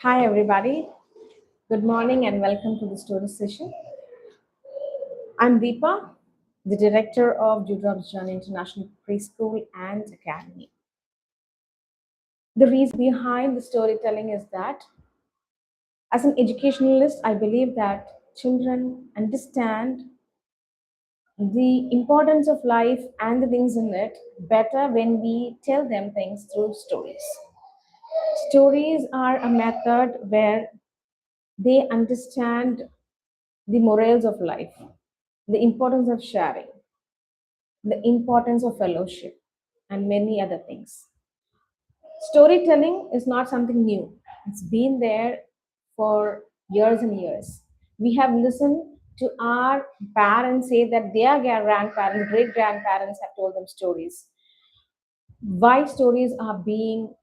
Hi, everybody. Good morning and welcome to the story session. I'm Deepa, the director of Dewdrops Journey International Preschool and Academy. The reason behind the storytelling is that, as an educationalist, I believe that children understand the importance of life and the things in it better when we tell them things through stories. Stories are a method where they understand the morals of life, the importance of sharing, the importance of fellowship, and many other things. Storytelling is not something new, it's been there for years and years. We have listened to our parents say that their grandparents, great grandparents have told them stories. Why stories are being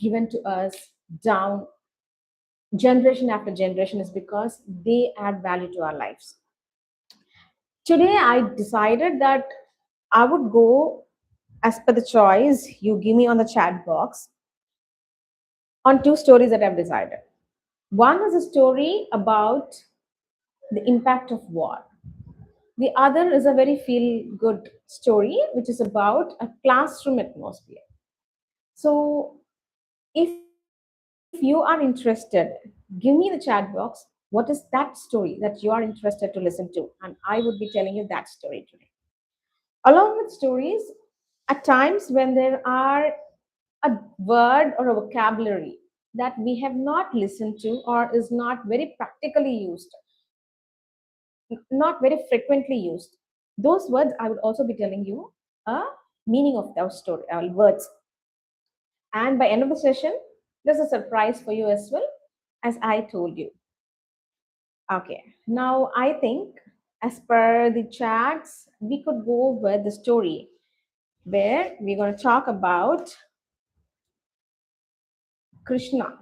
given to us down generation after generation is because they add value to our lives. Today, I decided that I would go as per the choice you give me on the chat box on two stories that I've decided. One is a story about the impact of war. The other is a very feel good story, which is about a classroom atmosphere. So, if you are interested, give me the chat box. What is that story that you are interested to listen to? And I would be telling you that story today. Along with stories, at times when there are a word or a vocabulary that we have not listened to or is not very practically used, not very frequently used, those words I would also be telling you a meaning of those story words. And by end of the session, there's a surprise for you as well, as I told you. Okay, now I think as per the chats, we could go with the story where we're going to talk about Krishna.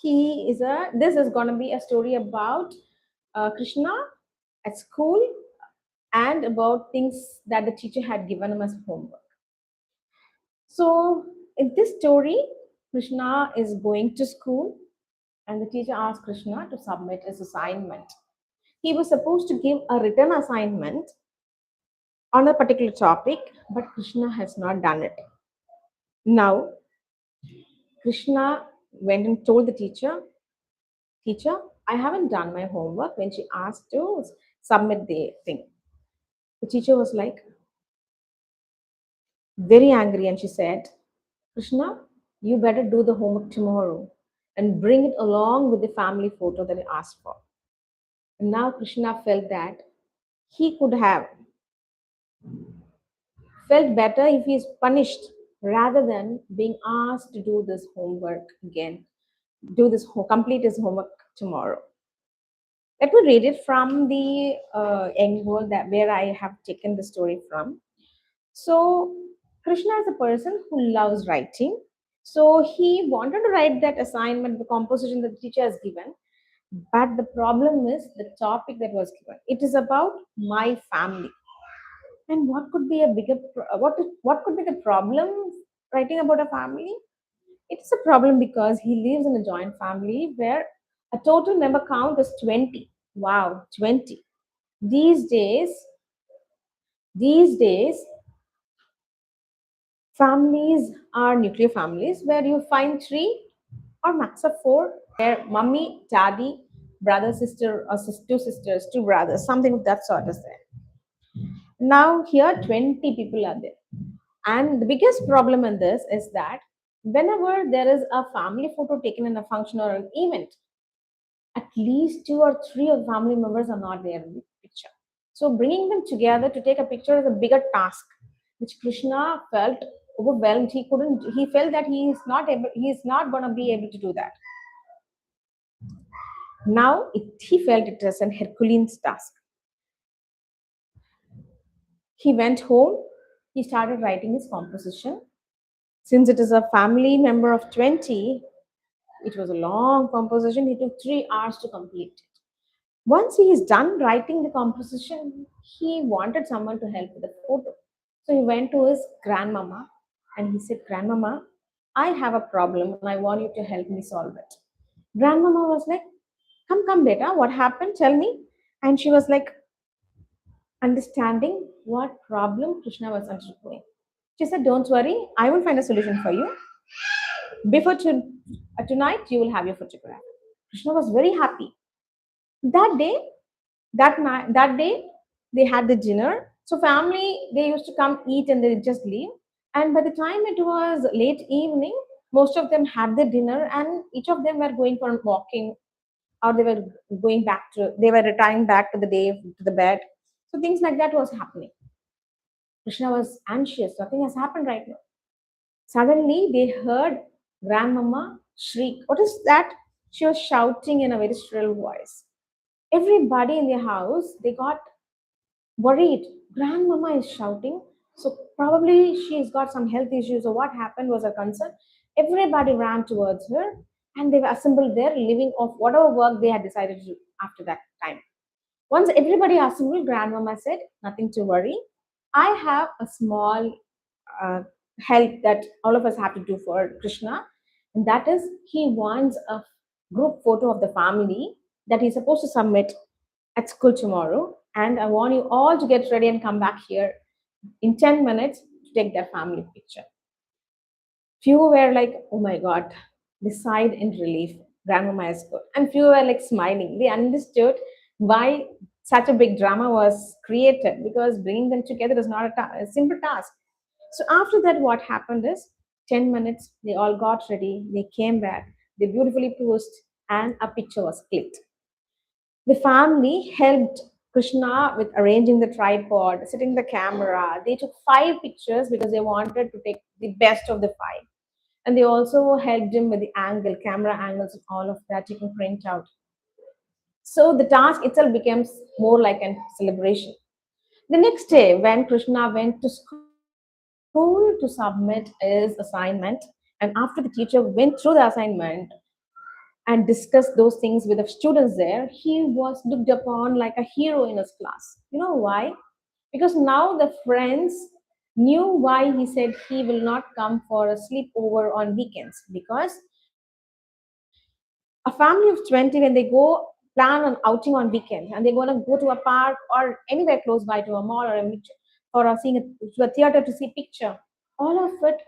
This is going to be a story about Krishna at school and about things that the teacher had given him as homework. So in this story, Krishna is going to school and the teacher asked Krishna to submit his assignment. He was supposed to give a written assignment on a particular topic, but Krishna has not done it. Now, Krishna went and told the teacher, Teacher, I haven't done my homework when she asked to submit the thing. The teacher was like very angry and she said, Krishna, you better do the homework tomorrow and bring it along with the family photo that I asked for. And now Krishna felt that he could have felt better if he is punished rather than being asked to do this homework again, complete his homework tomorrow. Let me read it from the Young World that where I have taken the story from. So Krishna is a person who loves writing. So he wanted to write that assignment, the composition that the teacher has given. But the problem is the topic that was given. It is about my family. And what could be a what could be the problem writing about a family? It's a problem because he lives in a joint family where a total member count is 20. Wow, 20. These days, these days, families are nuclear families where you find three or max of four, where mummy, daddy, brother, sister, or two sisters, two brothers, something of that sort is there. Now, here 20 people are there. And the biggest problem in this is that whenever there is a family photo taken in a function or an event, at least two or three of the family members are not there in the picture. So bringing them together to take a picture is a bigger task, which Krishna felt overwhelmed. He couldn't. He felt that he is not able. He is not going to be able to do that. Now he felt it as an Herculean task. He went home. He started writing his composition. Since it is a family member of 20, it was a long composition. It took 3 hours to complete it. Once he is done writing the composition, he wanted someone to help with the photo. So he went to his grandmama and he said, Grandmama, I have a problem and I want you to help me solve it. Grandmama was like, come, come, beta, what happened? Tell me. And she was like, understanding what problem Krishna was undergoing. She said, don't worry, I will find a solution for you. Before tonight, you will have your photograph. Krishna was very happy. That day, that day, they had the dinner. So family, they used to come eat and they just leave. And by the time it was late evening, most of them had their dinner and each of them were going for walking or they were retiring back to the day to the bed. So things like that was happening. Krishna was anxious. Nothing has happened right now. Suddenly, they heard Grandmama shriek. What is that? She was shouting in a very shrill voice. Everybody in the house, they got worried. Grandmama is shouting. So probably she's got some health issues or what happened was a concern. Everybody ran towards her and they were assembled there, living off whatever work they had decided to do after that time. Once everybody assembled, Grandmama said, nothing to worry. I have a small uh, help that all of us have to do for Krishna. And that is, he wants a group photo of the family that he's supposed to submit at school tomorrow. And I want you all to get ready and come back here in 10 minutes to take their family picture. Few were like, oh my God, they sighed in relief. Grandmama is good. And few were like smiling. They understood why such a big drama was created because bringing them together is not a simple task. So after that, what happened is 10 minutes, they all got ready, they came back, they beautifully posed, and a picture was clicked. The family helped Krishna with arranging the tripod, setting the camera. They took 5 pictures because they wanted to take the best of the 5. And they also helped him with the angle, camera angles, and all of that, taking print out. So the task itself becomes more like a celebration. The next day, when Krishna went to school to submit his assignment, and after the teacher went through the assignment and discussed those things with the students there, he was looked upon like a hero in his class. You know why? Because now the friends knew why he said he will not come for a sleepover on weekends. Because a family of 20, when they go plan an outing on weekend and they're going to go to a park or anywhere close by to a mall or or to a theater to see picture, all of it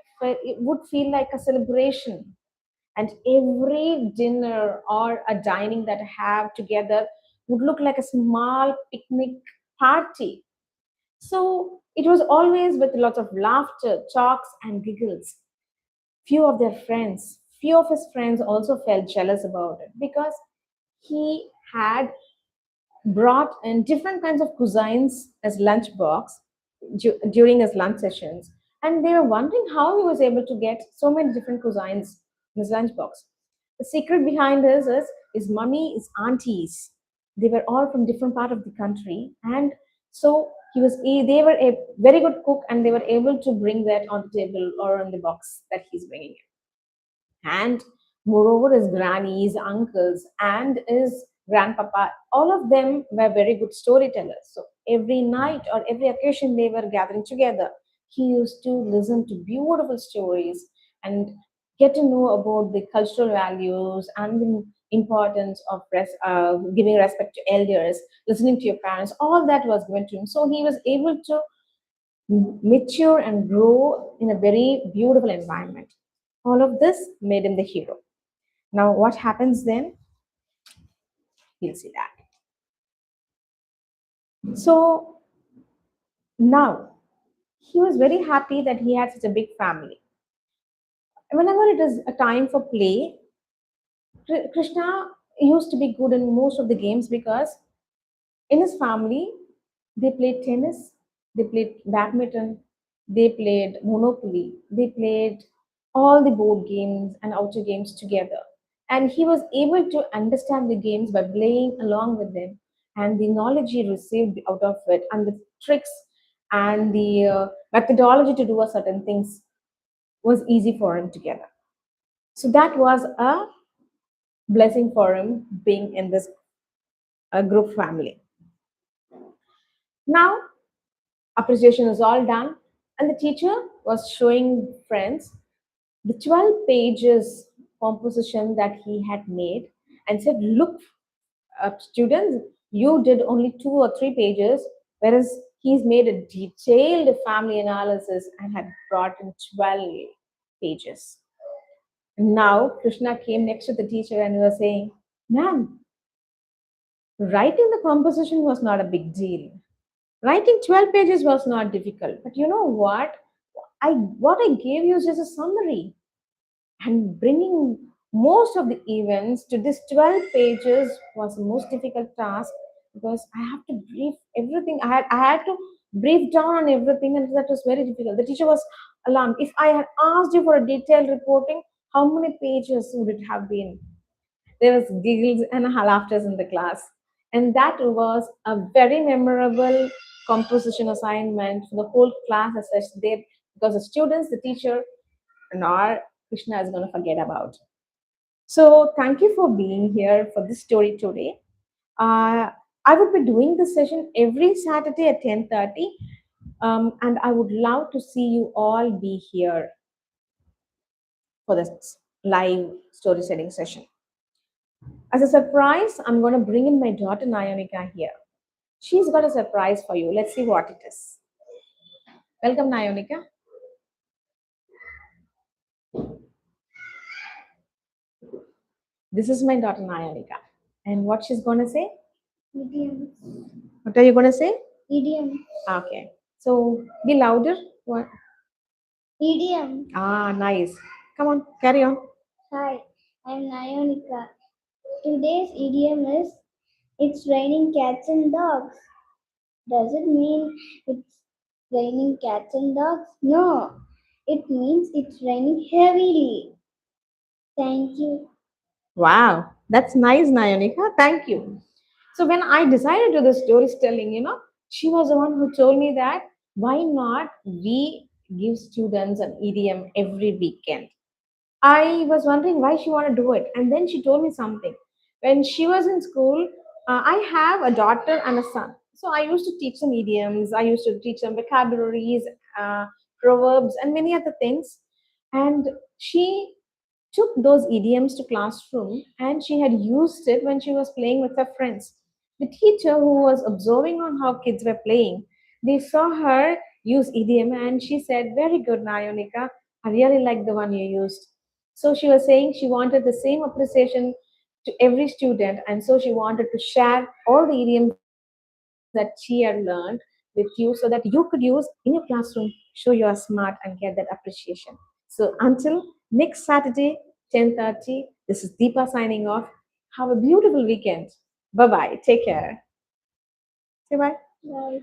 would feel like a celebration. And every dinner or a dining that I have together would look like a small picnic party. So it was always with lots of laughter, talks, and giggles. Few of his friends also felt jealous about it because he had brought in different kinds of cuisines as lunch box during his lunch sessions, and they were wondering how he was able to get so many different cuisines in his lunch box. The secret behind this is his mummy, his aunties. They were all from different part of the country, and so they were a very good cook, and they were able to bring that on the table or on the box that he's bringing. And moreover, his grannies, uncles, and his grandpapa, all of them were very good storytellers. So every night or every occasion they were gathering together, he used to listen to beautiful stories and get to know about the cultural values and the importance of giving respect to elders, listening to your parents. All that was given to him. So he was able to mature and grow in a very beautiful environment. All of this made him the hero. Now, what happens then? We'll see that. So now he was very happy that he had such a big family. Whenever it is a time for play, Krishna used to be good in most of the games because in his family, they played tennis, they played badminton, they played Monopoly, they played all the board games and outdoor games together. And he was able to understand the games by playing along with them. And the knowledge he received out of it, and the tricks and the methodology to do a certain things was easy for him together. So that was a blessing for him being in this group family. Now appreciation is all done, and the teacher was showing friends the 12 pages composition that he had made and said, "Look, students, you did only 2 or 3 pages, whereas he's made a detailed family analysis and had brought in 12 pages." Now, Krishna came next to the teacher and was saying, "Ma'am, writing the composition was not a big deal. Writing 12 pages was not difficult. But you know what? What I gave you is just a summary. And bringing most of the events to this 12 pages was the most difficult task because I have to brief everything. I had to brief down on everything, and that was very difficult. The teacher was alarmed. If I had asked you for a detailed reporting, how many pages would it have been? There was giggles and laughters in the class. And that was a very memorable composition assignment for the whole class as such. Because the students, the teacher, and our Krishna is going to forget about. So thank you for being here for this story today. Uh, I would be doing this session every Saturday at 10:30, and I would love to see you all be here for this live story setting session. As a surprise, I'm going to bring in my daughter Nayonika here. She's got a surprise for you. Let's see what it is. Welcome, Nayonika. This is my daughter Nayonika. And what she's going to say? Idioms. What are you going to say? Idiom. Okay. So be louder. What? Idiom. Ah, nice. Come on, carry on. Hi, I'm Nayonika. Today's idiom is it's raining cats and dogs. Does it mean it's raining cats and dogs? No, it means it's raining heavily. Thank you. Wow, that's nice, Nayonika. Thank you. So when I decided to do the storytelling, she was the one who told me that why not we give students an idiom every weekend. I was wondering why she wanted to do it, and then she told me something. When she was in school, I have a daughter and a son, so I used to teach them idioms. I used to teach them vocabularies, uh, proverbs, and many other things. And she took those idioms to classroom, and she had used it when she was playing with her friends. The teacher who was observing on how kids were playing, they saw her use idiom, and she said, "Very good, Nayonika. I really like the one you used." So she was saying she wanted the same appreciation to every student, and so she wanted to share all the idioms that she had learned with you so that you could use in your classroom, show you are smart and get that appreciation. So until next Saturday, 10:30, this is Deepa signing off. Have a beautiful weekend. Bye bye. Take care. Say bye. Bye.